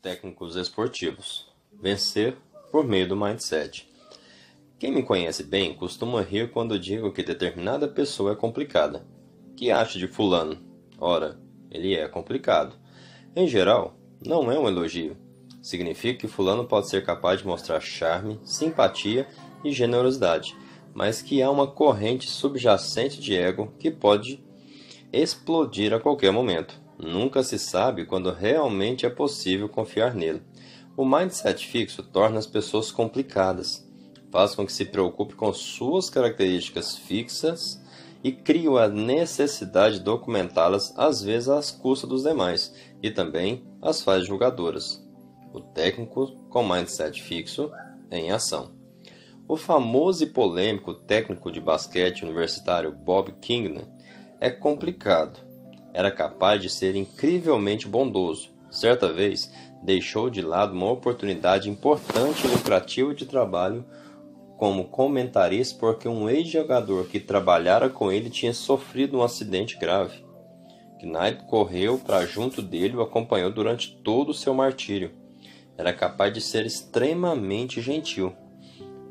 Técnicos esportivos. Vencer por meio do mindset. Quem me conhece bem costuma rir quando digo que determinada pessoa é complicada. Que acha de fulano? Ora, ele é complicado. Em geral, não é um elogio. Significa que fulano pode ser capaz de mostrar charme, simpatia e generosidade, mas que há uma corrente subjacente de ego que pode explodir a qualquer momento. Nunca se sabe quando realmente é possível confiar nele. O mindset fixo torna as pessoas complicadas, faz com que se preocupe com suas características fixas e crie a necessidade de documentá-las, às vezes às custas dos demais, e também as faz julgadoras. O técnico com mindset fixo em ação. O famoso e polêmico técnico de basquete universitário Bob Kingman é complicado. Era capaz de ser incrivelmente bondoso. Certa vez, deixou de lado uma oportunidade importante e lucrativa de trabalho como comentarista porque um ex-jogador que trabalhara com ele tinha sofrido um acidente grave. Knight correu para junto dele e o acompanhou durante todo o seu martírio. Era capaz de ser extremamente gentil.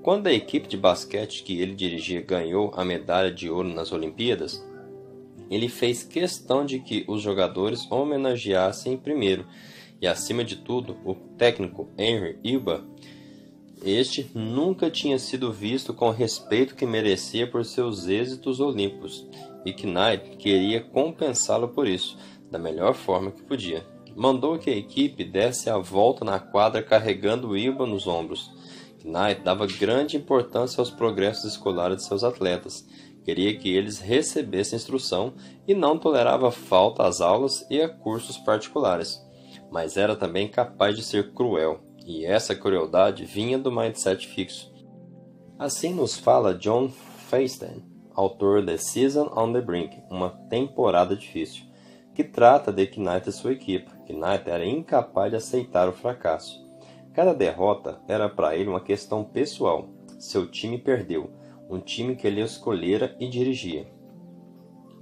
Quando a equipe de basquete que ele dirigia ganhou a medalha de ouro nas Olimpíadas, ele fez questão de que os jogadores homenageassem primeiro, e acima de tudo, o técnico Henry Iba. Este nunca tinha sido visto com o respeito que merecia por seus êxitos olímpicos, e Knight queria compensá-lo por isso, da melhor forma que podia. Mandou que a equipe desse a volta na quadra carregando Iba nos ombros. Knight dava grande importância aos progressos escolares de seus atletas. Queria que eles recebessem instrução e não tolerava falta às aulas e a cursos particulares. Mas era também capaz de ser cruel, e essa crueldade vinha do mindset fixo. Assim nos fala John Feistein, autor de Season on the Brink, uma temporada difícil, que trata de Knight e sua equipe. Knight era incapaz de aceitar o fracasso. Cada derrota era para ele uma questão pessoal. Seu time perdeu, um time que ele escolhera e dirigia.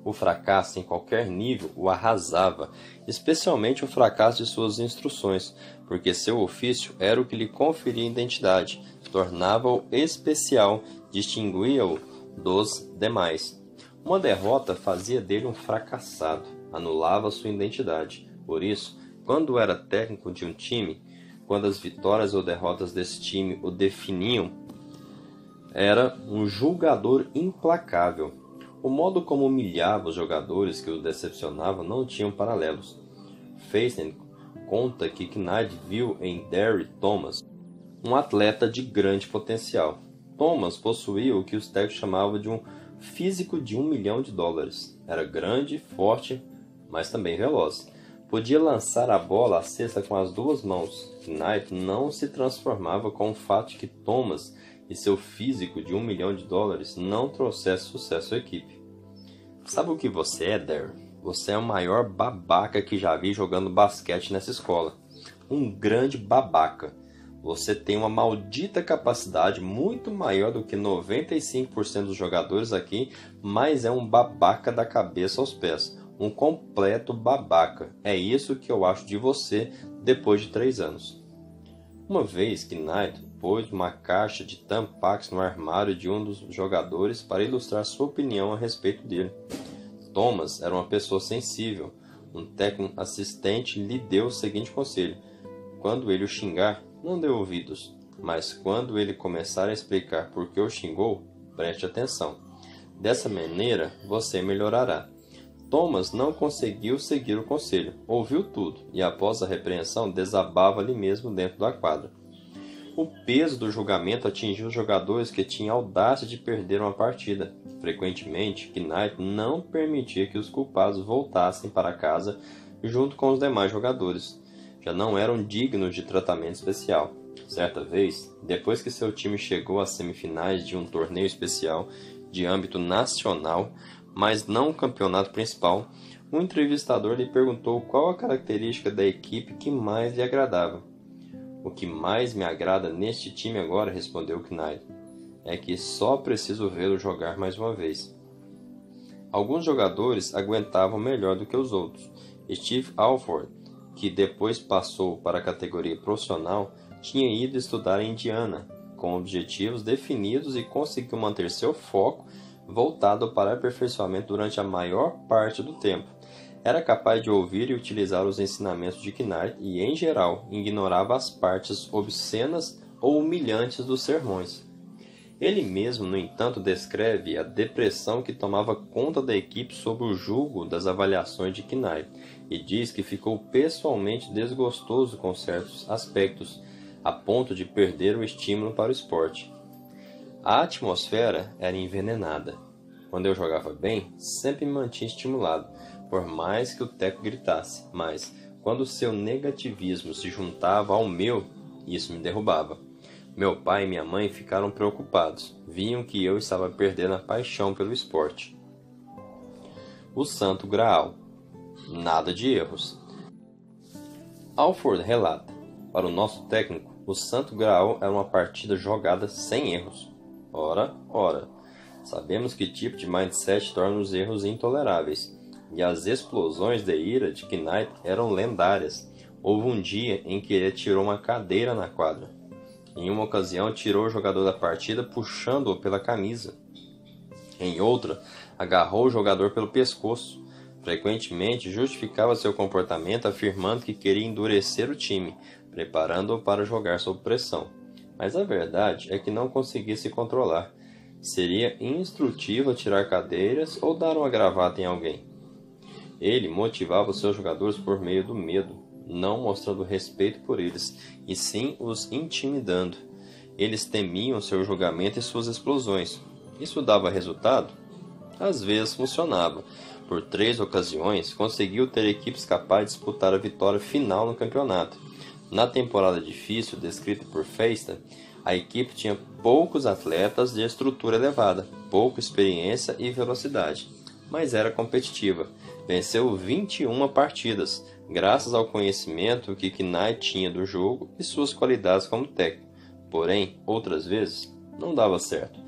O fracasso em qualquer nível o arrasava, especialmente o fracasso de suas instruções, porque seu ofício era o que lhe conferia identidade, tornava-o especial, distinguia-o dos demais. Uma derrota fazia dele um fracassado, anulava sua identidade. Por isso, quando era técnico de um time, quando as vitórias ou derrotas desse time o definiam, era um julgador implacável. O modo como humilhava os jogadores que o decepcionavam não tinham paralelos. Feistein conta que Knight viu em Derry Thomas um atleta de grande potencial. Thomas possuía o que os técnicos chamavam de um físico de $1 milhão. Era grande, forte, mas também veloz. Podia lançar a bola à cesta com as duas mãos. Knight não se transformava com o fato de que Thomas e seu físico de $1 milhão não trouxesse sucesso à equipe. Sabe o que você é, Derry? Você é o maior babaca que já vi jogando basquete nessa escola. Um grande babaca. Você tem uma maldita capacidade muito maior do que 95% dos jogadores aqui, mas é um babaca da cabeça aos pés. Um completo babaca. É isso que eu acho de você depois de 3 anos. Uma vez que Knight pôs uma caixa de Tampax no armário de um dos jogadores para ilustrar sua opinião a respeito dele. Thomas era uma pessoa sensível. Um técnico assistente lhe deu o seguinte conselho: quando ele o xingar, não dê ouvidos, mas quando ele começar a explicar por que o xingou, preste atenção. Dessa maneira, você melhorará. Thomas não conseguiu seguir o conselho, ouviu tudo e após a repreensão desabava ali mesmo dentro da quadra. O peso do julgamento atingiu os jogadores que tinham audácia de perder uma partida. Frequentemente, Knight não permitia que os culpados voltassem para casa junto com os demais jogadores. Já não eram dignos de tratamento especial. Certa vez, depois que seu time chegou às semifinais de um torneio especial de âmbito nacional, mas não o campeonato principal, um entrevistador lhe perguntou qual a característica da equipe que mais lhe agradava. O que mais me agrada neste time agora, respondeu Knight, é que só preciso vê-lo jogar mais uma vez. Alguns jogadores aguentavam melhor do que os outros. Steve Alford que depois passou para a categoria profissional, tinha ido estudar em Indiana, com objetivos definidos e conseguiu manter seu foco voltado para aperfeiçoamento durante a maior parte do tempo. Era capaz de ouvir e utilizar os ensinamentos de Knight e, em geral, ignorava as partes obscenas ou humilhantes dos sermões. Ele mesmo, no entanto, descreve a depressão que tomava conta da equipe sob o jugo das avaliações de Knight e diz que ficou pessoalmente desgostoso com certos aspectos, a ponto de perder o estímulo para o esporte. A atmosfera era envenenada. Quando eu jogava bem, sempre me mantinha estimulado, por mais que o técnico gritasse, mas, quando seu negativismo se juntava ao meu, isso me derrubava. Meu pai e minha mãe ficaram preocupados, viam que eu estava perdendo a paixão pelo esporte. O Santo Graal. Nada de erros. Alford relata, para o nosso técnico, o Santo Graal era uma partida jogada sem erros. Ora. Sabemos que tipo de mindset torna os erros intoleráveis, e as explosões de ira de Knight eram lendárias. Houve um dia em que ele tirou uma cadeira na quadra. Em uma ocasião, tirou o jogador da partida puxando-o pela camisa. Em outra, agarrou o jogador pelo pescoço. Frequentemente, justificava seu comportamento afirmando que queria endurecer o time, preparando-o para jogar sob pressão. Mas a verdade é que não conseguia se controlar. Seria instrutivo tirar cadeiras ou dar uma gravata em alguém. Ele motivava os seus jogadores por meio do medo, não mostrando respeito por eles, e sim os intimidando. Eles temiam seu julgamento e suas explosões. Isso dava resultado? Às vezes funcionava. Por 3 ocasiões, conseguiu ter equipes capazes de disputar a vitória final no campeonato. Na temporada difícil descrita por Festa, a equipe tinha poucos atletas de estrutura elevada, pouca experiência e velocidade, mas era competitiva. Venceu 21 partidas, graças ao conhecimento que Knight tinha do jogo e suas qualidades como técnico. Porém, outras vezes, não dava certo.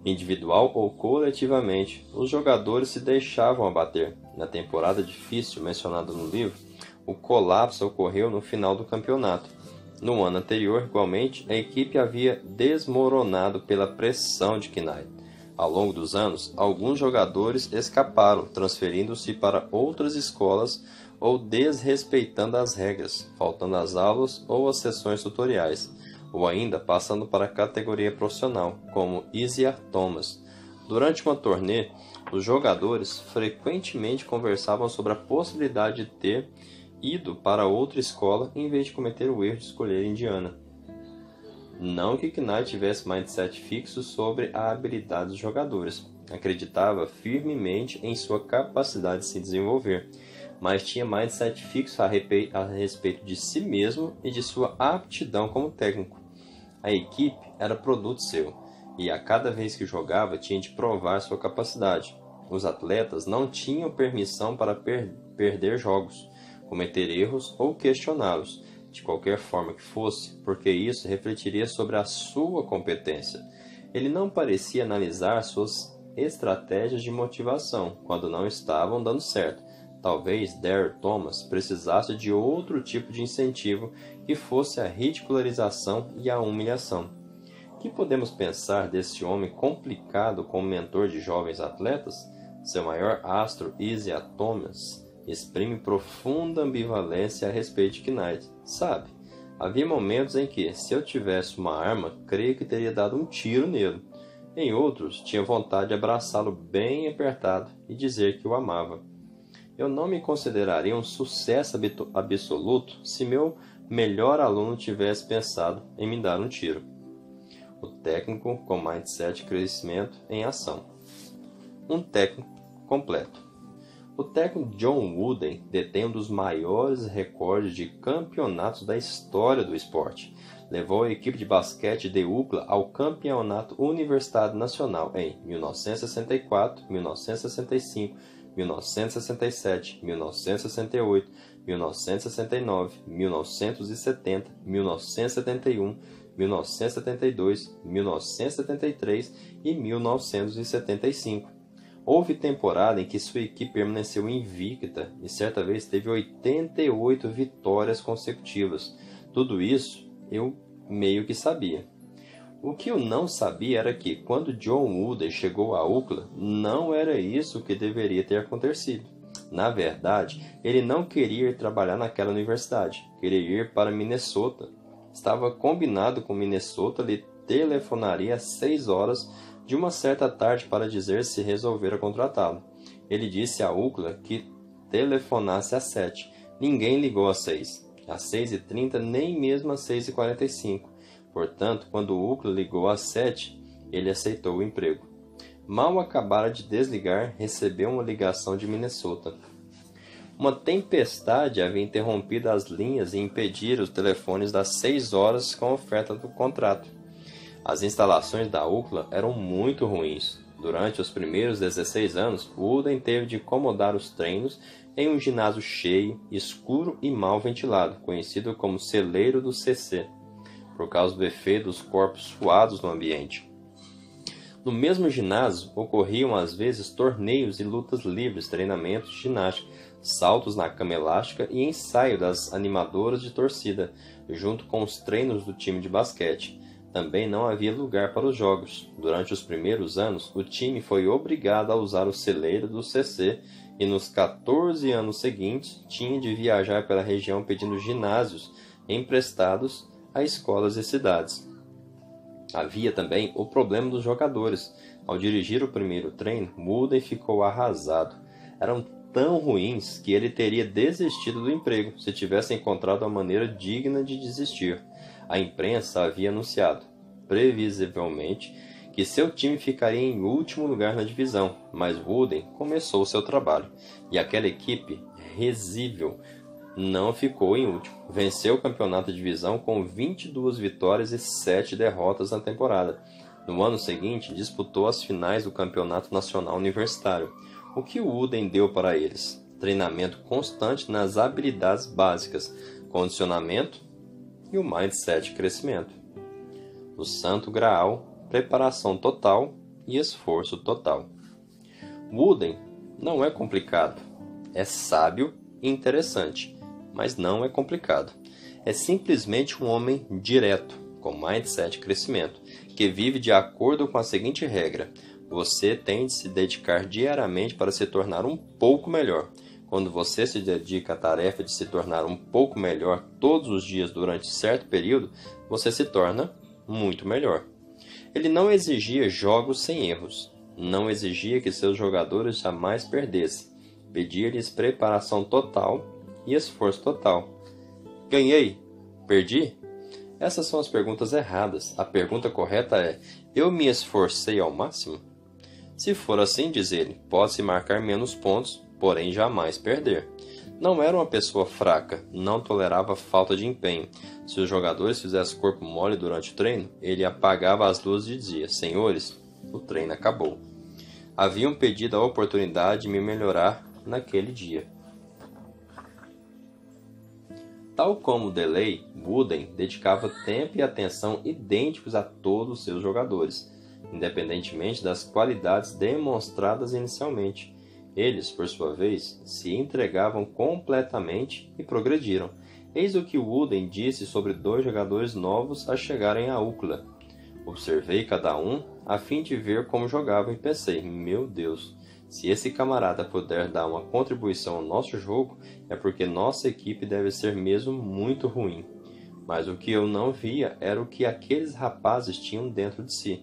Individual ou coletivamente, os jogadores se deixavam abater. Na temporada difícil mencionada no livro, o colapso ocorreu no final do campeonato. No ano anterior, igualmente, a equipe havia desmoronado pela pressão de Knight. Ao longo dos anos, alguns jogadores escaparam, transferindo-se para outras escolas ou desrespeitando as regras, faltando às aulas ou às sessões tutoriais, ou ainda passando para a categoria profissional, como Isaiah Thomas. Durante uma turnê, os jogadores frequentemente conversavam sobre a possibilidade de ter ido para outra escola em vez de cometer o erro de escolher Indiana. Não que Knight tivesse mindset fixo sobre a habilidade dos jogadores. Acreditava firmemente em sua capacidade de se desenvolver, mas tinha mindset fixo a respeito de si mesmo e de sua aptidão como técnico. A equipe era produto seu, e a cada vez que jogava tinha de provar sua capacidade. Os atletas não tinham permissão para perder jogos, cometer erros ou questioná-los, de qualquer forma que fosse, porque isso refletiria sobre a sua competência. Ele não parecia analisar suas estratégias de motivação quando não estavam dando certo. Talvez Darryl Thomas precisasse de outro tipo de incentivo que fosse a ridicularização e a humilhação. O que podemos pensar desse homem complicado como mentor de jovens atletas? Seu maior astro, Isaiah Thomas, exprime profunda ambivalência a respeito de Knight. Sabe, havia momentos em que, se eu tivesse uma arma, creio que teria dado um tiro nele. Em outros, tinha vontade de abraçá-lo bem apertado e dizer que o amava. Eu não me consideraria um sucesso absoluto se meu melhor aluno tivesse pensado em me dar um tiro. O técnico com mindset de crescimento em ação. Um técnico completo. O técnico John Wooden detém um dos maiores recordes de campeonatos da história do esporte. Levou a equipe de basquete de UCLA ao campeonato universitário nacional em 1964, 1965, 1967, 1968, 1969, 1970, 1971, 1972, 1973 e 1975. Houve temporada em que sua equipe permaneceu invicta e certa vez teve 88 vitórias consecutivas. Tudo isso eu meio que sabia. O que eu não sabia era que, quando John Wooden chegou a Auckland, não era isso que deveria ter acontecido. Na verdade, ele não queria ir trabalhar naquela universidade, queria ir para Minnesota. Estava combinado com Minnesota, lhe telefonaria às 6 horas de uma certa tarde para dizer se resolvera contratá-lo. Ele disse a Auckland que telefonasse às 7. Ninguém ligou às 6. Às 6h30, nem mesmo às 6h45. Portanto, quando o Auckland ligou às 7, ele aceitou o emprego. Mal acabara de desligar, recebeu uma ligação de Minnesota. Uma tempestade havia interrompido as linhas e impedido os telefones das 6 horas com a oferta do contrato. As instalações da Auckland eram muito ruins. Durante os primeiros 16 anos, Wooden teve de comandar os treinos em um ginásio cheio, escuro e mal ventilado, conhecido como celeiro do CC, por causa do efeito dos corpos suados no ambiente. No mesmo ginásio, ocorriam às vezes torneios e lutas livres, treinamentos de ginástica, saltos na cama elástica e ensaio das animadoras de torcida, junto com os treinos do time de basquete. Também não havia lugar para os jogos. Durante os primeiros anos, o time foi obrigado a usar o celeiro do CC e nos 14 anos seguintes tinha de viajar pela região pedindo ginásios emprestados a escolas e cidades. Havia também o problema dos jogadores. Ao dirigir o primeiro treino, Wooden ficou arrasado. Eram tão ruins que ele teria desistido do emprego se tivesse encontrado uma maneira digna de desistir. A imprensa havia anunciado, previsivelmente, que seu time ficaria em último lugar na divisão, mas Wooden começou seu trabalho, e aquela equipe risível não ficou em último. Venceu o campeonato de divisão com 22 vitórias e 7 derrotas na temporada. No ano seguinte, disputou as finais do Campeonato Nacional Universitário. O que o Wooden deu para eles? Treinamento constante nas habilidades básicas, condicionamento e o mindset crescimento. O Santo Graal, preparação total e esforço total. Wooden não é complicado, é sábio e interessante, mas não é complicado. É simplesmente um homem direto, com mindset crescimento, que vive de acordo com a seguinte regra: você tem de se dedicar diariamente para se tornar um pouco melhor. Quando você se dedica à tarefa de se tornar um pouco melhor todos os dias durante certo período, você se torna muito melhor. Ele não exigia jogos sem erros. Não exigia que seus jogadores jamais perdessem. Pedia-lhes preparação total e esforço total. Ganhei? Perdi? Essas são as perguntas erradas. A pergunta correta é: eu me esforcei ao máximo? Se for assim, diz ele, pode-se marcar menos pontos, porém jamais perder. Não era uma pessoa fraca, não tolerava falta de empenho. Se os jogadores fizessem corpo mole durante o treino, ele apagava as luzes e dizia: senhores, o treino acabou. Haviam pedido a oportunidade de me melhorar naquele dia. Tal como Delay, Wooden dedicava tempo e atenção idênticos a todos os seus jogadores, independentemente das qualidades demonstradas inicialmente. Eles, por sua vez, se entregavam completamente e progrediram. Eis o que Wooden disse sobre 2 jogadores novos a chegarem a Auckland. Observei cada um a fim de ver como jogavam e pensei: meu Deus, se esse camarada puder dar uma contribuição ao nosso jogo, é porque nossa equipe deve ser mesmo muito ruim. Mas o que eu não via era o que aqueles rapazes tinham dentro de si.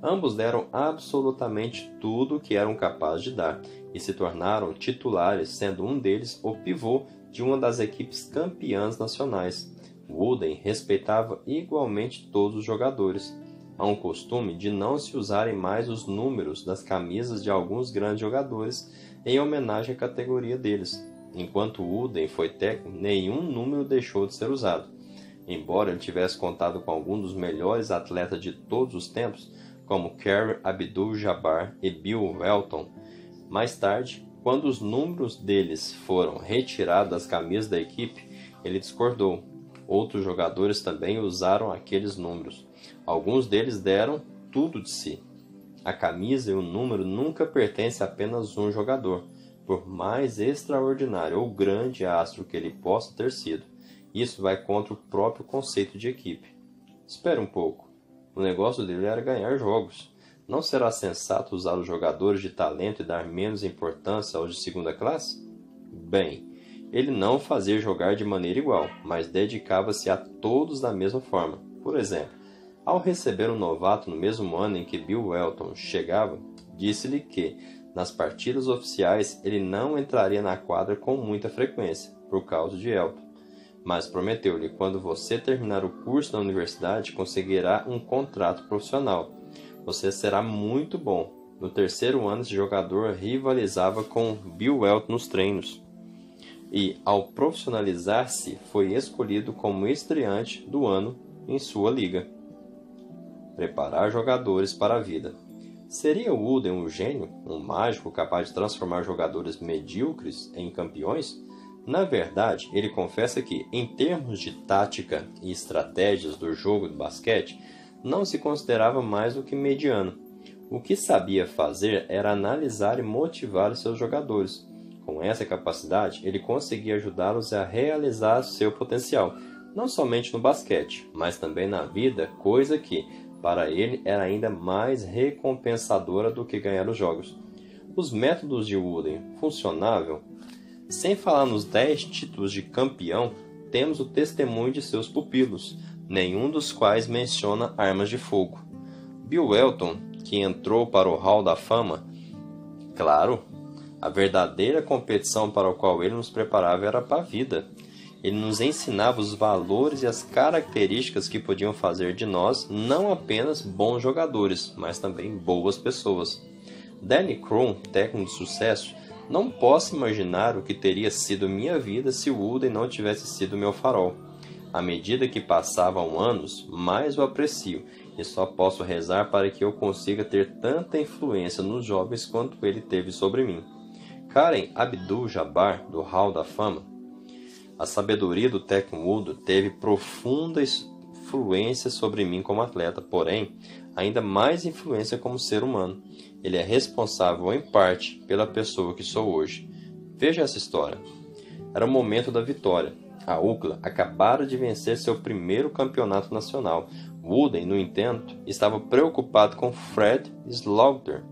Ambos deram absolutamente tudo o que eram capazes de dar e se tornaram titulares, sendo um deles o pivô de uma das equipes campeãs nacionais. Wooden respeitava igualmente todos os jogadores. Há um costume de não se usarem mais os números das camisas de alguns grandes jogadores em homenagem à categoria deles. Enquanto Wooden foi técnico, nenhum número deixou de ser usado. Embora ele tivesse contado com alguns dos melhores atletas de todos os tempos, como Kareem Abdul-Jabbar e Bill Walton, mais tarde, quando os números deles foram retirados das camisas da equipe, ele discordou. Outros jogadores também usaram aqueles números. Alguns deles deram tudo de si. A camisa e o número nunca pertencem a apenas um jogador, por mais extraordinário ou grande astro que ele possa ter sido. Isso vai contra o próprio conceito de equipe. Espere um pouco. O negócio dele era ganhar jogos. Não será sensato usar os jogadores de talento e dar menos importância aos de segunda classe? Bem, ele não o fazia jogar de maneira igual, mas dedicava-se a todos da mesma forma. Por exemplo, ao receber um novato no mesmo ano em que Bill Walton chegava, disse-lhe que, nas partidas oficiais, ele não entraria na quadra com muita frequência, por causa de Elton. Mas prometeu-lhe, quando você terminar o curso na universidade, conseguirá um contrato profissional. Você será muito bom. No terceiro ano, esse jogador rivalizava com Bill Walton nos treinos. E, ao profissionalizar-se, foi escolhido como estreante do ano em sua liga. Preparar jogadores para a vida. Seria Wooden um gênio, um mágico capaz de transformar jogadores medíocres em campeões? Na verdade, ele confessa que, em termos de tática e estratégias do jogo de basquete, não se considerava mais do que mediano. O que sabia fazer era analisar e motivar seus jogadores. Com essa capacidade, ele conseguia ajudá-los a realizar seu potencial, não somente no basquete, mas também na vida, coisa que, para ele, era ainda mais recompensadora do que ganhar os jogos. Os métodos de Wooden funcionavam? Sem falar nos 10 títulos de campeão, temos o testemunho de seus pupilos, nenhum dos quais menciona armas de fogo. Bill Walton, que entrou para o Hall da Fama, claro, a verdadeira competição para a qual ele nos preparava era para a vida. Ele nos ensinava os valores e as características que podiam fazer de nós não apenas bons jogadores, mas também boas pessoas. Danny Crum, técnico de sucesso, não posso imaginar o que teria sido minha vida se Wooden não tivesse sido meu farol. À medida que passavam anos, mais o aprecio, e só posso rezar para que eu consiga ter tanta influência nos jovens quanto ele teve sobre mim. Karen Abdul-Jabbar, do Hall da Fama. A sabedoria do técnico Wood teve profunda influência sobre mim como atleta, porém, ainda mais influência como ser humano. Ele é responsável, em parte, pela pessoa que sou hoje. Veja essa história. Era o momento da vitória. A UCLA acabara de vencer seu primeiro campeonato nacional. Wooden, no entanto, estava preocupado com Fred Slaughter,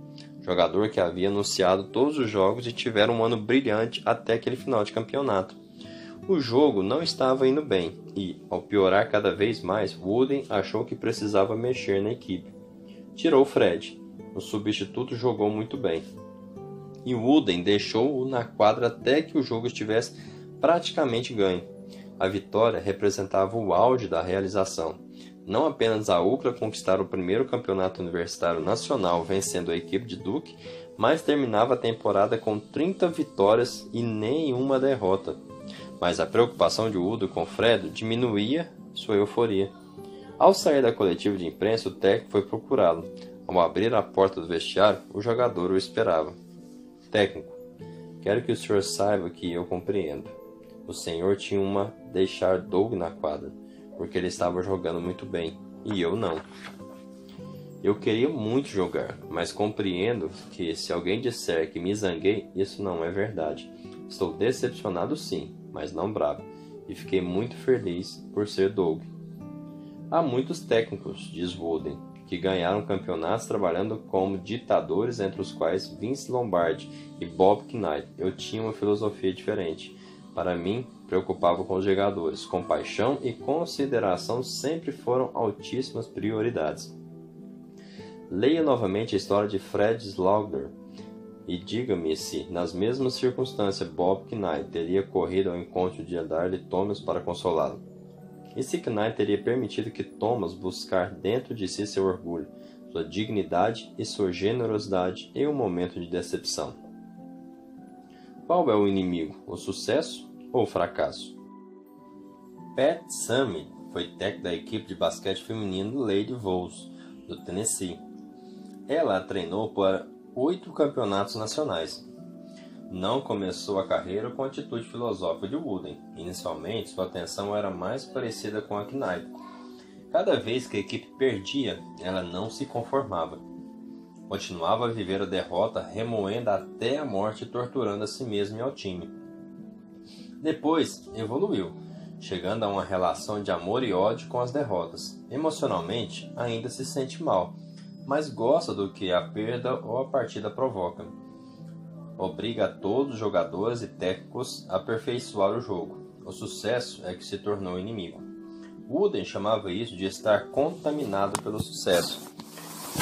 jogador que havia anunciado todos os jogos e tivera um ano brilhante até aquele final de campeonato. O jogo não estava indo bem e, ao piorar cada vez mais, Wooden achou que precisava mexer na equipe. Tirou Fred. O substituto jogou muito bem. E Wooden deixou-o na quadra até que o jogo estivesse praticamente ganho. A vitória representava o auge da realização. Não apenas a UCLA conquistara o primeiro campeonato universitário nacional vencendo a equipe de Duke, mas terminava a temporada com 30 vitórias e nenhuma derrota. Mas a preocupação de Wooden com Fred diminuía sua euforia. Ao sair da coletiva de imprensa, o técnico foi procurá-lo. Ao abrir a porta do vestiário, o jogador o esperava. Técnico, quero que o senhor saiba que eu compreendo. O senhor tinha uma deixar Doug na quadra, porque ele estava jogando muito bem, e eu não. Eu queria muito jogar, mas compreendo que se alguém disser que me zanguei, isso não é verdade. Estou decepcionado sim, mas não bravo, e fiquei muito feliz por ser Doug. Há muitos técnicos, diz Wooden, que ganharam campeonatos trabalhando como ditadores, entre os quais Vince Lombardi e Bob Knight. Eu tinha uma filosofia diferente. Para mim, preocupava com os jogadores. Compaixão e consideração sempre foram altíssimas prioridades. Leia novamente a história de Fred Slaughter e diga-me se, nas mesmas circunstâncias, Bob Knight teria corrido ao encontro de Darley Thomas para consolá-lo. E se Knight teria permitido que Thomas buscar dentro de si seu orgulho, sua dignidade e sua generosidade em um momento de decepção. Qual é o inimigo, o sucesso ou o fracasso? Pat Summitt foi técnica da equipe de basquete feminino do Lady Vols, do Tennessee. Ela a treinou para 8 campeonatos nacionais. Não começou a carreira com a atitude filosófica de Wooden. Inicialmente, sua atenção era mais parecida com a Knight. Cada vez que a equipe perdia, ela não se conformava. Continuava a viver a derrota, remoendo até a morte e torturando a si mesmo e ao time. Depois, evoluiu, chegando a uma relação de amor e ódio com as derrotas. Emocionalmente, ainda se sente mal, mas gosta do que a perda ou a partida provoca. Obriga a todos os jogadores e técnicos a aperfeiçoar o jogo. O sucesso é que se tornou inimigo. Wooden chamava isso de estar contaminado pelo sucesso.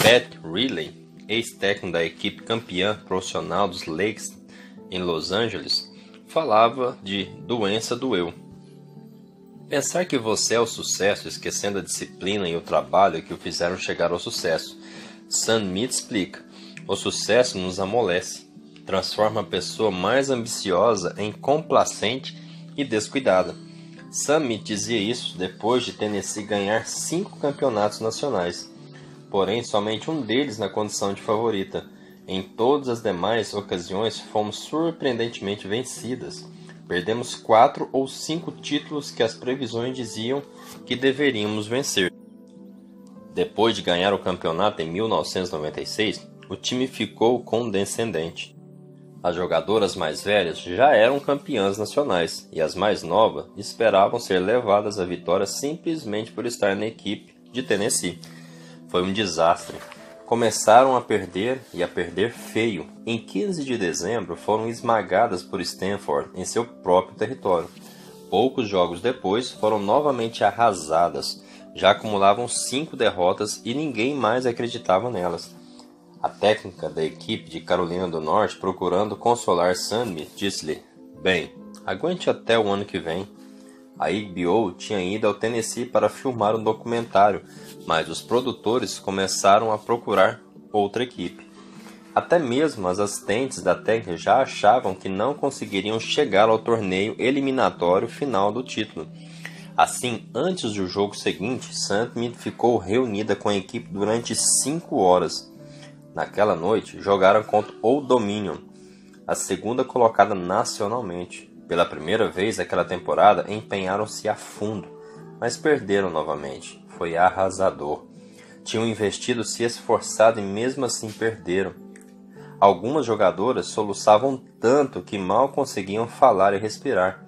Pat Riley, ex-técnico da equipe campeã profissional dos Lakers em Los Angeles, falava de doença do eu. Pensar que você é o sucesso, esquecendo a disciplina e o trabalho que o fizeram chegar ao sucesso. Sam Mead explica: o sucesso nos amolece, transforma a pessoa mais ambiciosa em complacente e descuidada. Sam Mead dizia isso depois de Tennessee ganhar 5 campeonatos nacionais, porém somente um deles na condição de favorita. Em todas as demais ocasiões fomos surpreendentemente vencidas. Perdemos 4 ou 5 títulos que as previsões diziam que deveríamos vencer. Depois de ganhar o campeonato em 1996, o time ficou condescendente. As jogadoras mais velhas já eram campeãs nacionais e as mais novas esperavam ser levadas à vitória simplesmente por estar na equipe de Tennessee. Foi um desastre. Começaram a perder e a perder feio. Em 15 de dezembro foram esmagadas por Stanford em seu próprio território. Poucos jogos depois foram novamente arrasadas. Já acumulavam 5 derrotas e ninguém mais acreditava nelas. A técnica da equipe de Carolina do Norte, procurando consolar Sandy, disse-lhe: bem, aguente até o ano que vem. A HBO tinha ido ao Tennessee para filmar um documentário, mas os produtores começaram a procurar outra equipe. Até mesmo as assistentes da técnica já achavam que não conseguiriam chegar ao torneio eliminatório final do título. Assim, antes do jogo seguinte, Sandmead ficou reunida com a equipe durante 5 horas. Naquela noite, jogaram contra Old Dominion, a segunda colocada nacionalmente. Pela primeira vez aquela temporada, empenharam-se a fundo, mas perderam novamente. Foi arrasador. Tinham investido, se esforçado e mesmo assim perderam. Algumas jogadoras soluçavam tanto que mal conseguiam falar e respirar.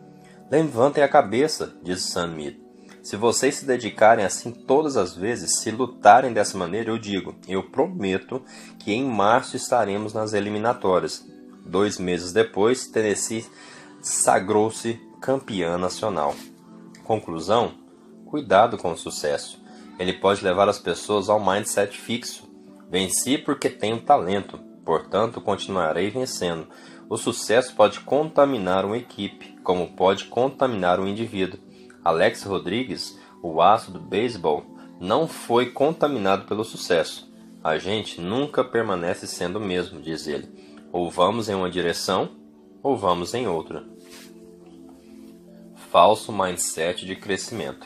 Levantem a cabeça, disse Sandmead. Se vocês se dedicarem assim todas as vezes, se lutarem dessa maneira, eu prometo que em março estaremos nas eliminatórias. 2 meses depois, Tennessee sagrou-se campeã nacional. Conclusão: cuidado com o sucesso. Ele pode levar as pessoas ao mindset fixo. Venci porque tenho talento, portanto continuarei vencendo. O sucesso pode contaminar uma equipe, como pode contaminar um indivíduo. Alex Rodrigues, o aço do beisebol, não foi contaminado pelo sucesso. A gente nunca permanece sendo o mesmo, diz ele. Ou vamos em uma direção, ou vamos em outra. Falso mindset de crescimento.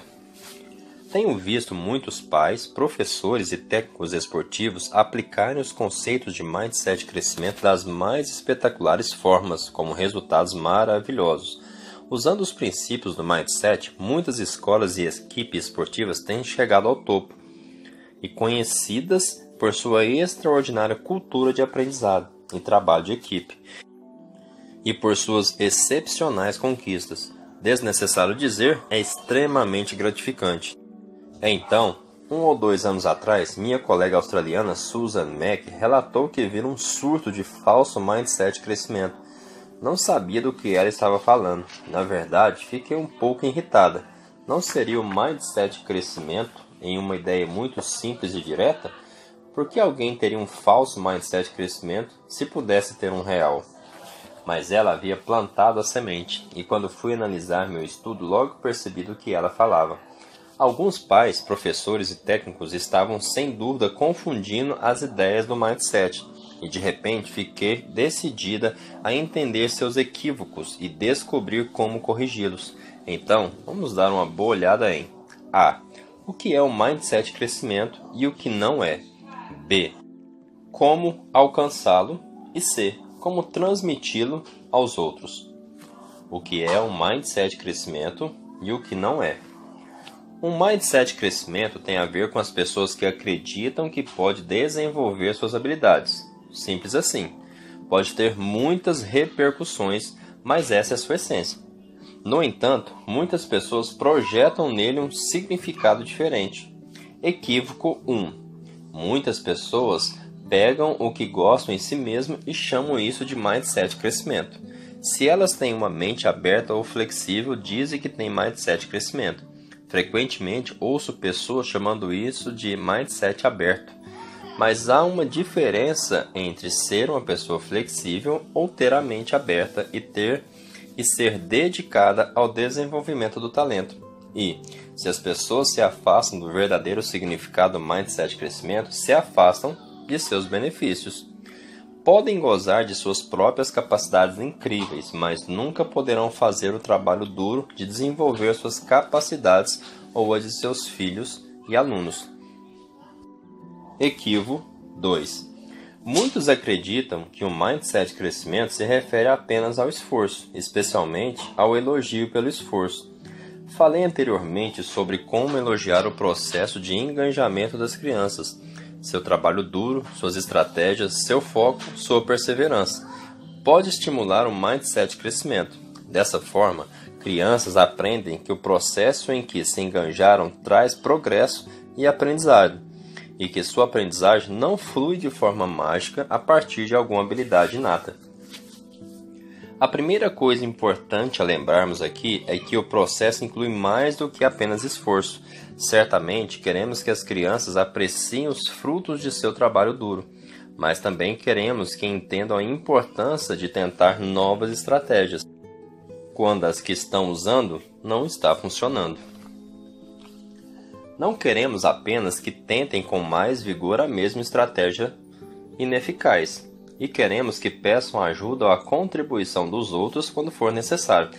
Tenho visto muitos pais, professores e técnicos esportivos aplicarem os conceitos de mindset de crescimento das mais espetaculares formas, como resultados maravilhosos. Usando os princípios do mindset, muitas escolas e equipes esportivas têm chegado ao topo, e conhecidas por sua extraordinária cultura de aprendizado e trabalho de equipe, e por suas excepcionais conquistas. Desnecessário dizer, é extremamente gratificante. Então, 1 ou 2 anos atrás, minha colega australiana Susan Mack relatou que viu um surto de falso mindset de crescimento. Não sabia do que ela estava falando. Na verdade, fiquei um pouco irritada. Não seria o mindset de crescimento em uma ideia muito simples e direta? Por que alguém teria um falso mindset de crescimento se pudesse ter um real? Mas ela havia plantado a semente, e quando fui analisar meu estudo, logo percebi do que ela falava. Alguns pais, professores e técnicos estavam sem dúvida confundindo as ideias do mindset, e de repente fiquei decidida a entender seus equívocos e descobrir como corrigi-los. Então, vamos dar uma boa olhada em A. O que é o mindset de crescimento e o que não é. B. Como alcançá-lo. E C. Como transmiti-lo aos outros. O que é o mindset de crescimento e o que não é. Um mindset de crescimento tem a ver com as pessoas que acreditam que pode desenvolver suas habilidades. Simples assim. Pode ter muitas repercussões, mas essa é a sua essência. No entanto, muitas pessoas projetam nele um significado diferente. Equívoco 1. Muitas pessoas pegam o que gostam em si mesmo e chamam isso de mindset de crescimento. Se elas têm uma mente aberta ou flexível, dizem que têm mindset de crescimento. Frequentemente ouço pessoas chamando isso de mindset aberto. Mas há uma diferença entre ser uma pessoa flexível ou ter a mente aberta e ser dedicada ao desenvolvimento do talento. E, se as pessoas se afastam do verdadeiro significado do mindset de crescimento, se afastam de seus benefícios. Podem gozar de suas próprias capacidades incríveis, mas nunca poderão fazer o trabalho duro de desenvolver suas capacidades ou a de seus filhos e alunos. Equívoco 2. Muitos acreditam que o mindset de crescimento se refere apenas ao esforço, especialmente ao elogio pelo esforço. Falei anteriormente sobre como elogiar o processo de engajamento das crianças, seu trabalho duro, suas estratégias, seu foco, sua perseverança. Pode estimular o mindset de crescimento. Dessa forma, crianças aprendem que o processo em que se engajaram traz progresso e aprendizado, e que sua aprendizagem não flui de forma mágica a partir de alguma habilidade inata. A primeira coisa importante a lembrarmos aqui é que o processo inclui mais do que apenas esforço. Certamente queremos que as crianças apreciem os frutos de seu trabalho duro, mas também queremos que entendam a importância de tentar novas estratégias, quando as que estão usando não está funcionando. Não queremos apenas que tentem com mais vigor a mesma estratégia ineficaz, e queremos que peçam ajuda ou a contribuição dos outros quando for necessário.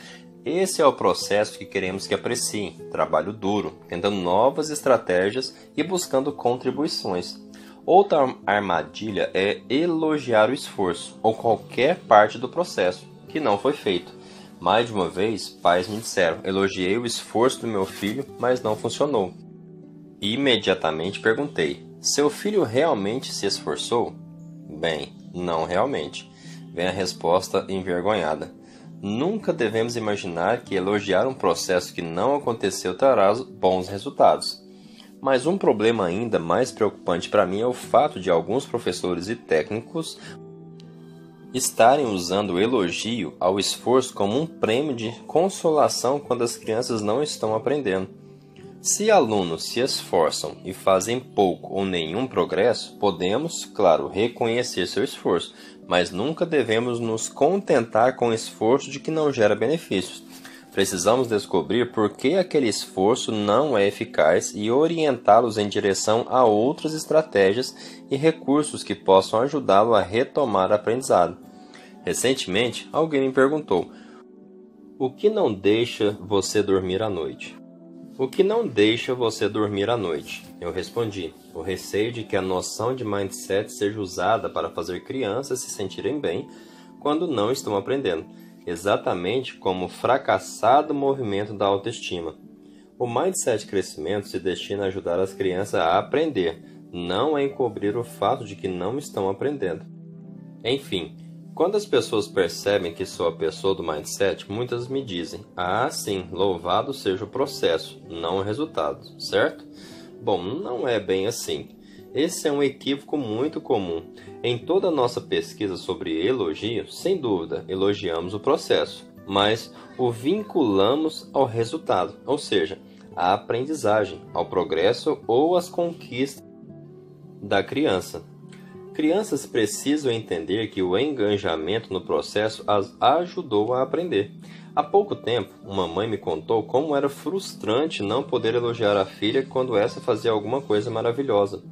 Esse é o processo que queremos que apreciem, trabalho duro, tentando novas estratégias e buscando contribuições. Outra armadilha é elogiar o esforço, ou qualquer parte do processo, que não foi feito. Mais de uma vez, pais me disseram, elogiei o esforço do meu filho, mas não funcionou. E imediatamente perguntei, seu filho realmente se esforçou? Bem, não realmente. Vem a resposta envergonhada. Nunca devemos imaginar que elogiar um processo que não aconteceu trará bons resultados. Mas um problema ainda mais preocupante para mim é o fato de alguns professores e técnicos estarem usando o elogio ao esforço como um prêmio de consolação quando as crianças não estão aprendendo. Se alunos se esforçam e fazem pouco ou nenhum progresso, podemos, claro, reconhecer seu esforço, mas nunca devemos nos contentar com o esforço de que não gera benefícios. Precisamos descobrir por que aquele esforço não é eficaz e orientá-los em direção a outras estratégias e recursos que possam ajudá-lo a retomar o aprendizado. Recentemente, alguém me perguntou: o que não deixa você dormir à noite? O que não deixa você dormir à noite? Eu respondi, o receio de que a noção de mindset seja usada para fazer crianças se sentirem bem quando não estão aprendendo, exatamente como o fracassado movimento da autoestima. O mindset de crescimento se destina a ajudar as crianças a aprender, não a encobrir o fato de que não estão aprendendo. Enfim, quando as pessoas percebem que sou a pessoa do mindset, muitas me dizem, sim, louvado seja o processo, não o resultado, certo? Bom, não é bem assim. Esse é um equívoco muito comum. Em toda a nossa pesquisa sobre elogio, sem dúvida, elogiamos o processo, mas o vinculamos ao resultado, ou seja, à aprendizagem, ao progresso ou às conquistas da criança. Crianças precisam entender que o engajamento no processo as ajudou a aprender. Há pouco tempo, uma mãe me contou como era frustrante não poder elogiar a filha quando essa fazia alguma coisa maravilhosa,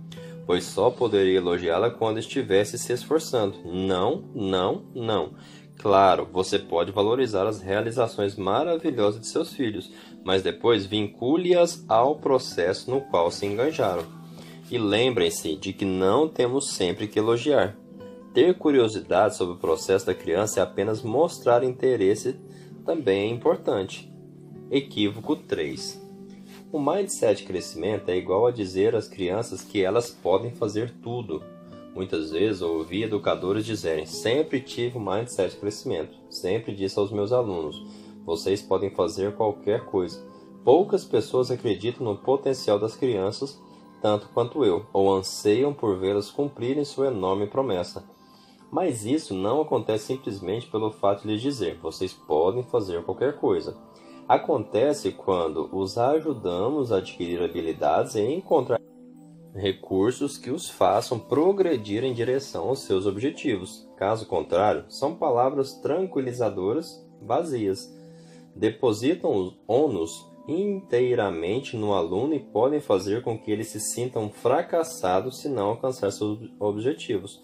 pois só poderia elogiá-la quando estivesse se esforçando. Não. Claro, você pode valorizar as realizações maravilhosas de seus filhos, mas depois vincule-as ao processo no qual se engajaram. E lembrem-se de que não temos sempre que elogiar. Ter curiosidade sobre o processo da criança é apenas mostrar interesse também é importante. Equívoco 3. O mindset de crescimento é igual a dizer às crianças que elas podem fazer tudo. Muitas vezes eu ouvi educadores dizerem: sempre tive um mindset de crescimento, sempre disse aos meus alunos: vocês podem fazer qualquer coisa. Poucas pessoas acreditam no potencial das crianças tanto quanto eu, ou anseiam por vê-las cumprirem sua enorme promessa. Mas isso não acontece simplesmente pelo fato de lhes dizer: vocês podem fazer qualquer coisa. Acontece quando os ajudamos a adquirir habilidades e encontrar recursos que os façam progredir em direção aos seus objetivos. Caso contrário, são palavras tranquilizadoras vazias. Depositam os ônus inteiramente no aluno e podem fazer com que ele se sinta um fracassado se não alcançar seus objetivos.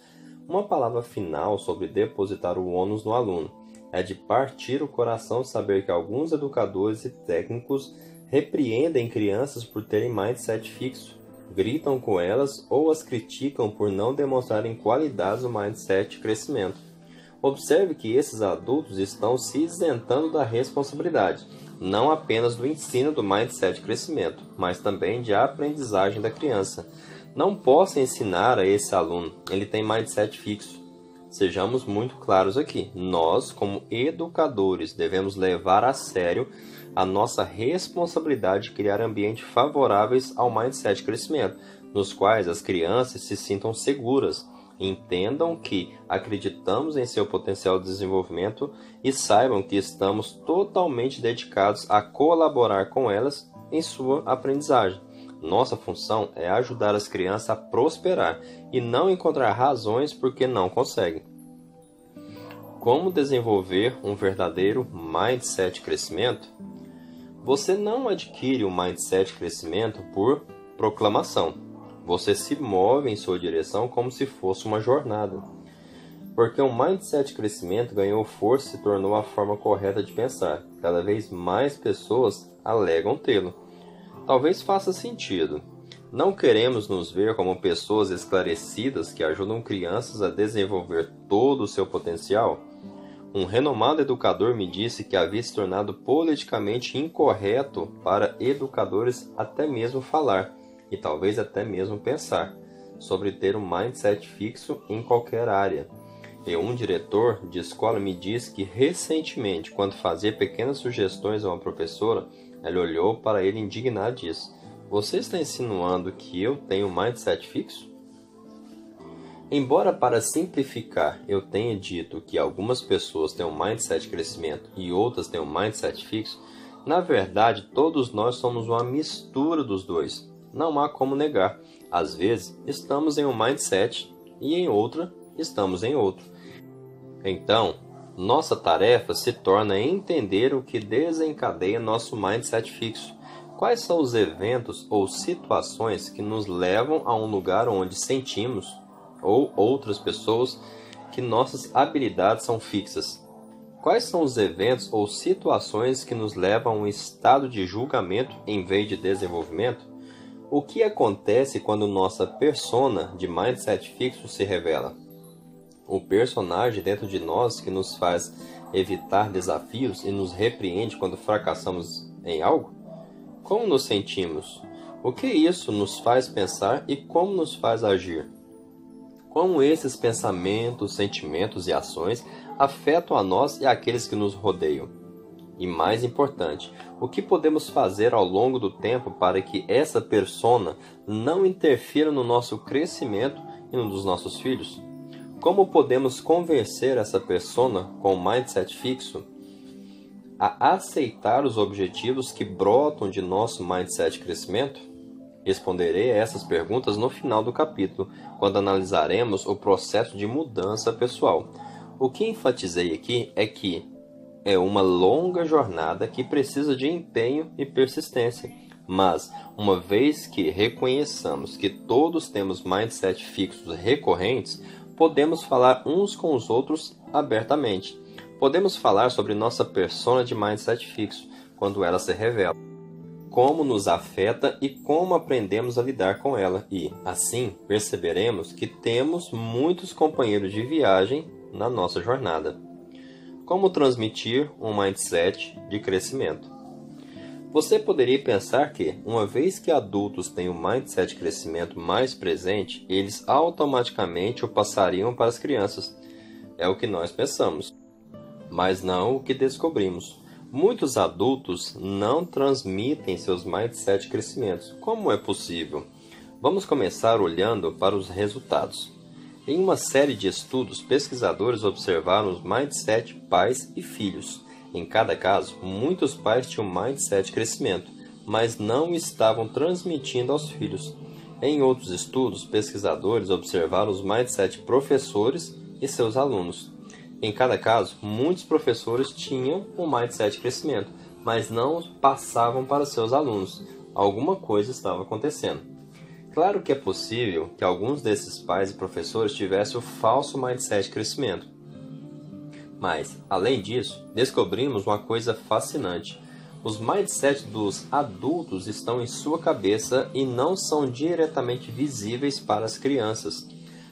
Uma palavra final sobre depositar o ônus no aluno: é de partir o coração saber que alguns educadores e técnicos repreendem crianças por terem mindset fixo, gritam com elas ou as criticam por não demonstrarem qualidades do mindset de crescimento. Observe que esses adultos estão se isentando da responsabilidade, não apenas do ensino do mindset de crescimento, mas também de aprendizagem da criança. Não posso ensinar a esse aluno, ele tem mindset fixo. Sejamos muito claros aqui, nós, como educadores, devemos levar a sério a nossa responsabilidade de criar ambientes favoráveis ao mindset de crescimento, nos quais as crianças se sintam seguras, entendam que acreditamos em seu potencial de desenvolvimento e saibam que estamos totalmente dedicados a colaborar com elas em sua aprendizagem. Nossa função é ajudar as crianças a prosperar e não encontrar razões por que não conseguem. Como desenvolver um verdadeiro mindset de crescimento? Você não adquire o mindset de crescimento por proclamação. Você se move em sua direção como se fosse uma jornada. Porque o mindset de crescimento ganhou força e se tornou a forma correta de pensar. Cada vez mais pessoas alegam tê-lo. Talvez faça sentido. Não queremos nos ver como pessoas esclarecidas que ajudam crianças a desenvolver todo o seu potencial? Um renomado educador me disse que havia se tornado politicamente incorreto para educadores até mesmo falar, e talvez até mesmo pensar, sobre ter um mindset fixo em qualquer área. E um diretor de escola me disse que recentemente, quando fazia pequenas sugestões a uma professora, ela olhou para ele indignada e disse: você está insinuando que eu tenho mindset fixo? Embora, para simplificar, eu tenha dito que algumas pessoas têm um mindset de crescimento e outras têm um mindset fixo, na verdade todos nós somos uma mistura dos dois. Não há como negar. Às vezes estamos em um mindset e em outra estamos em outro. Então, nossa tarefa se torna entender o que desencadeia nosso mindset fixo. Quais são os eventos ou situações que nos levam a um lugar onde sentimos, ou outras pessoas, que nossas habilidades são fixas? Quais são os eventos ou situações que nos levam a um estado de julgamento em vez de desenvolvimento? O que acontece quando nossa persona de mindset fixo se revela? O personagem dentro de nós que nos faz evitar desafios e nos repreende quando fracassamos em algo? Como nos sentimos? O que isso nos faz pensar e como nos faz agir? Como esses pensamentos, sentimentos e ações afetam a nós e aqueles que nos rodeiam? E mais importante, o que podemos fazer ao longo do tempo para que essa persona não interfira no nosso crescimento e no dos nossos filhos? Como podemos convencer essa persona com o mindset fixo a aceitar os objetivos que brotam de nosso mindset de crescimento? Responderei a essas perguntas no final do capítulo, quando analisaremos o processo de mudança pessoal. O que enfatizei aqui é que é uma longa jornada que precisa de empenho e persistência. Mas, uma vez que reconheçamos que todos temos mindset fixos recorrentes, podemos falar uns com os outros abertamente. Podemos falar sobre nossa persona de mindset fixo, quando ela se revela, como nos afeta e como aprendemos a lidar com ela. E, assim, perceberemos que temos muitos companheiros de viagem na nossa jornada. Como transmitir um mindset de crescimento? Você poderia pensar que, uma vez que adultos têm o mindset de crescimento mais presente, eles automaticamente o passariam para as crianças. É o que nós pensamos, mas não o que descobrimos. Muitos adultos não transmitem seus mindset de crescimento. Como é possível? Vamos começar olhando para os resultados. Em uma série de estudos, pesquisadores observaram os mindset pais e filhos. Em cada caso, muitos pais tinham mindset de crescimento, mas não estavam transmitindo aos filhos. Em outros estudos, pesquisadores observaram os mindset professores e seus alunos. Em cada caso, muitos professores tinham um mindset de crescimento, mas não passavam para seus alunos. Alguma coisa estava acontecendo. Claro que é possível que alguns desses pais e professores tivessem o falso mindset de crescimento. Mas, além disso, descobrimos uma coisa fascinante. Os mindsets dos adultos estão em sua cabeça e não são diretamente visíveis para as crianças.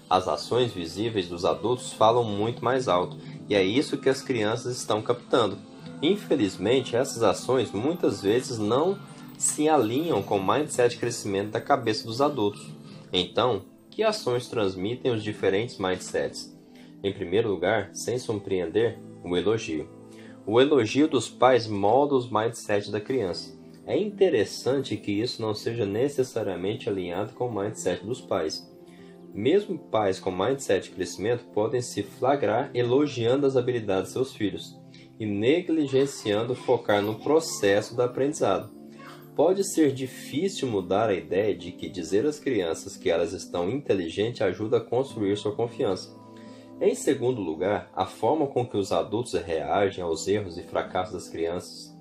As ações visíveis dos adultos falam muito mais alto, e é isso que as crianças estão captando. Infelizmente, essas ações muitas vezes não se alinham com o mindset de crescimento da cabeça dos adultos. Então, que ações transmitem os diferentes mindsets? Em primeiro lugar, sem surpreender, o elogio. O elogio dos pais molda os mindsets da criança. É interessante que isso não seja necessariamente alinhado com o mindset dos pais. Mesmo pais com mindset de crescimento podem se flagrar elogiando as habilidades de seus filhos e negligenciando focar no processo do aprendizado. Pode ser difícil mudar a ideia de que dizer às crianças que elas estão inteligentes ajuda a construir sua confiança. Em segundo lugar, a forma com que os adultos reagem aos erros e fracassos das crianças.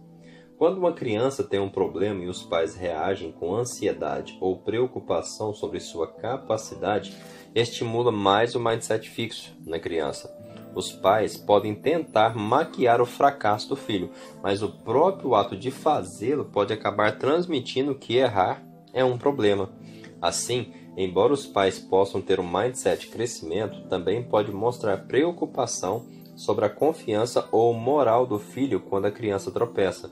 Quando uma criança tem um problema e os pais reagem com ansiedade ou preocupação sobre sua capacidade, estimula mais o mindset fixo na criança. Os pais podem tentar maquiar o fracasso do filho, mas o próprio ato de fazê-lo pode acabar transmitindo que errar é um problema. Assim, embora os pais possam ter um mindset de crescimento, também pode mostrar preocupação sobre a confiança ou moral do filho quando a criança tropeça.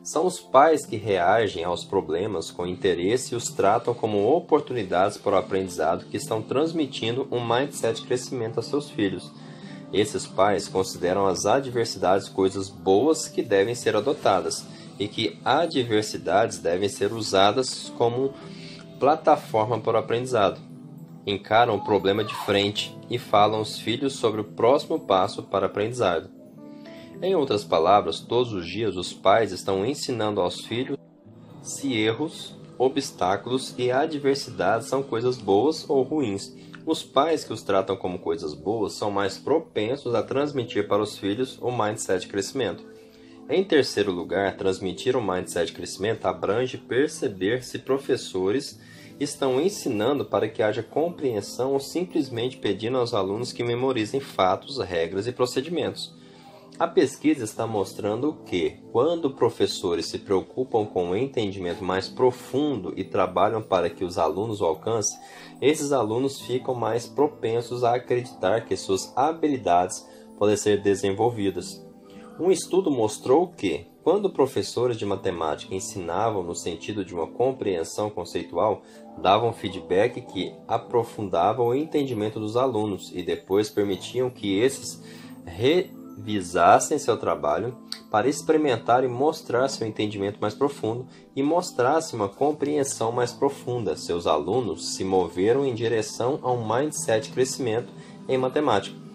São os pais que reagem aos problemas com interesse e os tratam como oportunidades para o aprendizado que estão transmitindo um mindset de crescimento a seus filhos. Esses pais consideram as adversidades coisas boas que devem ser adotadas e que adversidades devem ser usadas como plataforma para o aprendizado. Encaram o problema de frente e falam aos filhos sobre o próximo passo para o aprendizado. Em outras palavras, todos os dias os pais estão ensinando aos filhos se erros, obstáculos e adversidades são coisas boas ou ruins. Os pais que os tratam como coisas boas são mais propensos a transmitir para os filhos o mindset de crescimento. Em terceiro lugar, transmitir o mindset de crescimento abrange perceber se professores estão ensinando para que haja compreensão ou simplesmente pedindo aos alunos que memorizem fatos, regras e procedimentos. A pesquisa está mostrando que, quando professores se preocupam com um entendimento mais profundo e trabalham para que os alunos o alcancem, esses alunos ficam mais propensos a acreditar que suas habilidades podem ser desenvolvidas. Um estudo mostrou que, quando professores de matemática ensinavam no sentido de uma compreensão conceitual, davam feedback que aprofundava o entendimento dos alunos e depois permitiam que esses revisassem seu trabalho para experimentar e mostrar seu entendimento mais profundo e mostrassem uma compreensão mais profunda. Seus alunos se moveram em direção a um mindset de crescimento em matemática.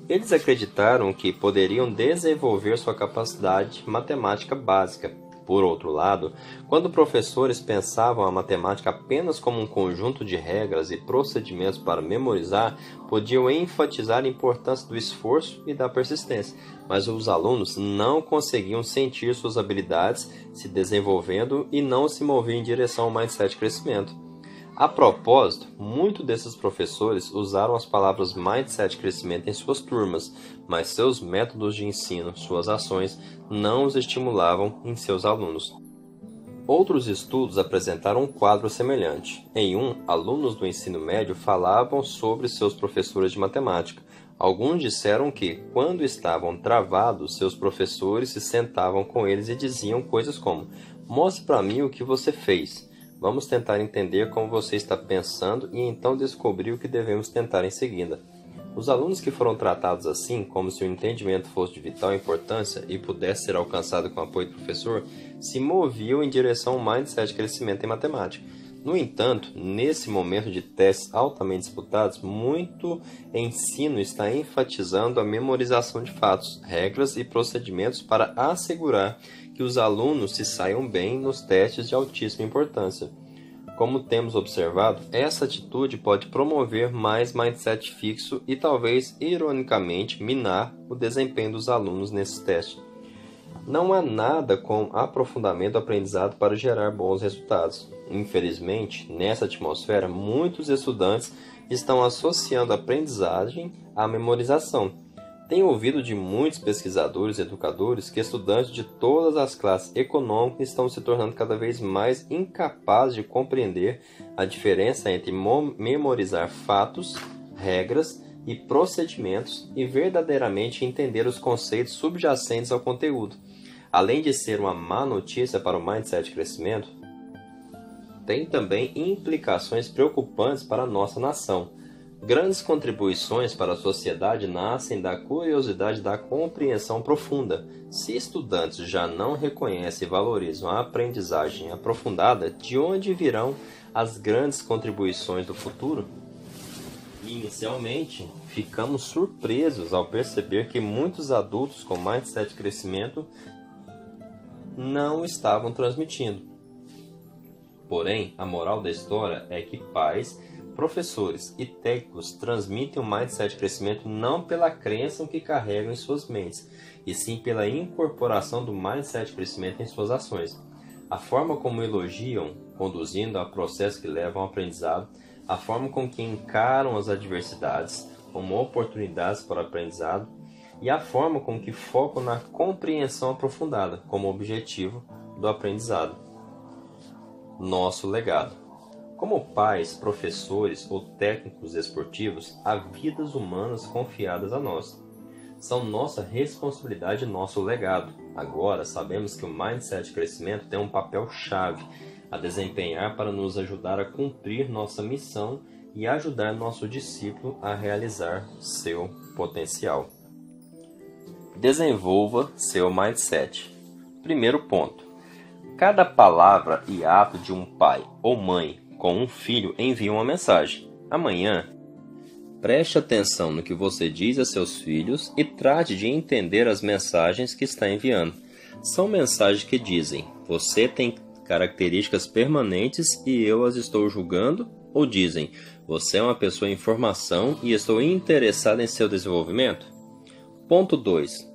Eles acreditaram que poderiam desenvolver sua capacidade matemática básica. Por outro lado, quando professores pensavam a matemática apenas como um conjunto de regras e procedimentos para memorizar, podiam enfatizar a importância do esforço e da persistência, mas os alunos não conseguiam sentir suas habilidades se desenvolvendo e não se moviam em direção ao mindset de crescimento. A propósito, muitos desses professores usaram as palavras mindset de crescimento em suas turmas, mas seus métodos de ensino, suas ações, não os estimulavam em seus alunos. Outros estudos apresentaram um quadro semelhante. Em um, alunos do ensino médio falavam sobre seus professores de matemática. Alguns disseram que, quando estavam travados, seus professores se sentavam com eles e diziam coisas como: "Mostre para mim o que você fez. Vamos tentar entender como você está pensando e então descobrir o que devemos tentar em seguida." Os alunos que foram tratados assim, como se o entendimento fosse de vital importância e pudesse ser alcançado com o apoio do professor, se moviam em direção ao mindset de crescimento em matemática. No entanto, nesse momento de testes altamente disputados, muito ensino está enfatizando a memorização de fatos, regras e procedimentos para assegurar que os alunos se saiam bem nos testes de altíssima importância. Como temos observado, essa atitude pode promover mais mindset fixo e talvez, ironicamente, minar o desempenho dos alunos nesses testes. Não há nada com aprofundamento do aprendizado para gerar bons resultados. Infelizmente, nessa atmosfera, muitos estudantes estão associando a aprendizagem à memorização. Tenho ouvido de muitos pesquisadores e educadores que estudantes de todas as classes econômicas estão se tornando cada vez mais incapazes de compreender a diferença entre memorizar fatos, regras e procedimentos e verdadeiramente entender os conceitos subjacentes ao conteúdo. Além de ser uma má notícia para o mindset de crescimento, tem também implicações preocupantes para a nossa nação. Grandes contribuições para a sociedade nascem da curiosidade da compreensão profunda. Se estudantes já não reconhecem e valorizam a aprendizagem aprofundada, de onde virão as grandes contribuições do futuro? Inicialmente, ficamos surpresos ao perceber que muitos adultos com mindset de crescimento não estavam transmitindo. Porém, a moral da história é que pais, professores e técnicos transmitem o mindset de crescimento não pela crença que carregam em suas mentes, e sim pela incorporação do mindset de crescimento em suas ações. A forma como elogiam, conduzindo a processos que levam ao aprendizado, a forma com que encaram as adversidades como oportunidades para o aprendizado e a forma com que focam na compreensão aprofundada como objetivo do aprendizado. Nosso legado. Como pais, professores ou técnicos esportivos, há vidas humanas confiadas a nós. São nossa responsabilidade e nosso legado. Agora, sabemos que o mindset de crescimento tem um papel-chave a desempenhar para nos ajudar a cumprir nossa missão e ajudar nosso discípulo a realizar seu potencial. Desenvolva seu mindset. Primeiro ponto. Cada palavra e ato de um pai ou mãe com um filho envia uma mensagem. Amanhã, preste atenção no que você diz a seus filhos e trate de entender as mensagens que está enviando. São mensagens que dizem: você tem características permanentes e eu as estou julgando? Ou dizem: você é uma pessoa em formação e estou interessado em seu desenvolvimento? Ponto 2.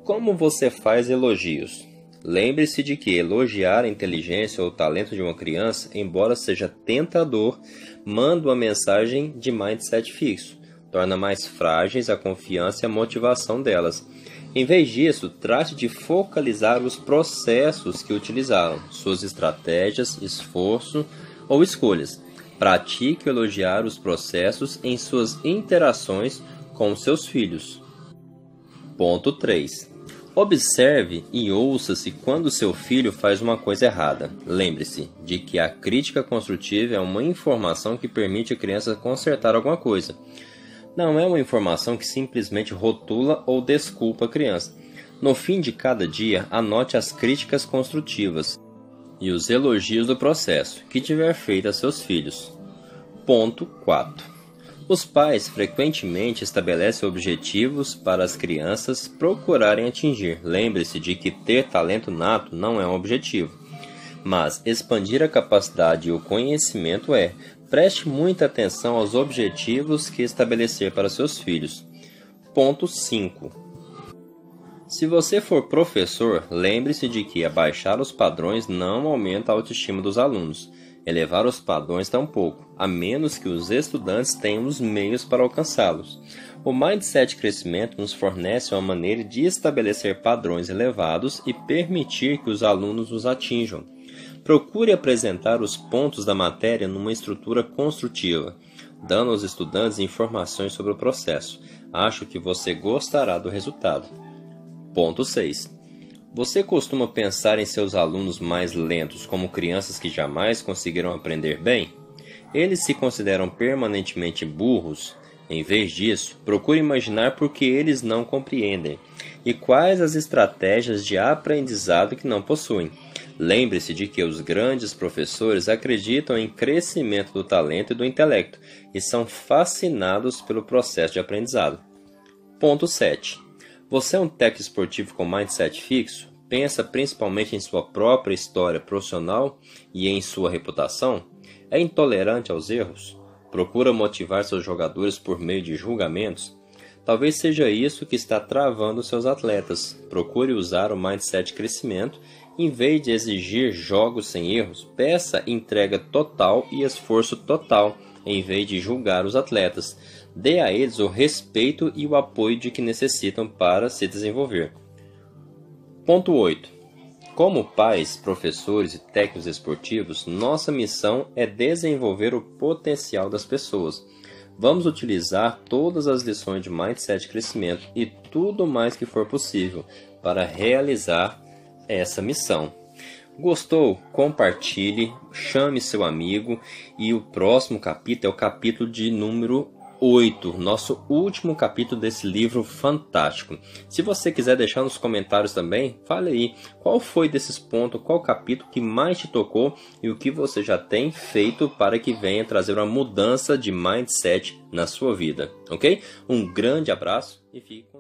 Como você faz elogios? Lembre-se de que elogiar a inteligência ou o talento de uma criança, embora seja tentador, manda uma mensagem de mindset fixo, torna mais frágeis a confiança e a motivação delas. Em vez disso, trate de focalizar os processos que utilizaram, suas estratégias, esforço ou escolhas. Pratique elogiar os processos em suas interações com seus filhos. Ponto 3. Observe e ouça-se quando seu filho faz uma coisa errada. Lembre-se de que a crítica construtiva é uma informação que permite a criança consertar alguma coisa. Não é uma informação que simplesmente rotula ou desculpa a criança. No fim de cada dia, anote as críticas construtivas e os elogios do processo que tiver feito a seus filhos. Ponto 4. Os pais frequentemente estabelecem objetivos para as crianças procurarem atingir. Lembre-se de que ter talento nato não é um objetivo, mas expandir a capacidade e o conhecimento é. Preste muita atenção aos objetivos que estabelecer para seus filhos. Ponto 5. Se você for professor, lembre-se de que abaixar os padrões não aumenta a autoestima dos alunos. Elevar os padrões tampouco, a menos que os estudantes tenham os meios para alcançá-los. O mindset de crescimento nos fornece uma maneira de estabelecer padrões elevados e permitir que os alunos os atinjam. Procure apresentar os pontos da matéria numa estrutura construtiva, dando aos estudantes informações sobre o processo. Acho que você gostará do resultado. Ponto 6. Você costuma pensar em seus alunos mais lentos como crianças que jamais conseguiram aprender bem? Eles se consideram permanentemente burros? Em vez disso, procure imaginar por que eles não compreendem e quais as estratégias de aprendizado que não possuem. Lembre-se de que os grandes professores acreditam em crescimento do talento e do intelecto e são fascinados pelo processo de aprendizado. Ponto 7. Você é um técnico esportivo com mindset fixo? Pensa principalmente em sua própria história profissional e em sua reputação? É intolerante aos erros? Procura motivar seus jogadores por meio de julgamentos? Talvez seja isso que está travando seus atletas. Procure usar o mindset de crescimento. Em vez de exigir jogos sem erros, peça entrega total e esforço total, em vez de julgar os atletas. Dê a eles o respeito e o apoio de que necessitam para se desenvolver. Ponto 8. Como pais, professores e técnicos esportivos, nossa missão é desenvolver o potencial das pessoas. Vamos utilizar todas as lições de Mindset de Crescimento e tudo mais que for possível para realizar essa missão. Gostou? Compartilhe, chame seu amigo e o próximo capítulo é o capítulo de número 8, nosso último capítulo desse livro fantástico. Se você quiser deixar nos comentários também, fale aí qual foi desses pontos, qual capítulo que mais te tocou e o que você já tem feito para que venha trazer uma mudança de mindset na sua vida, ok? Um grande abraço e fique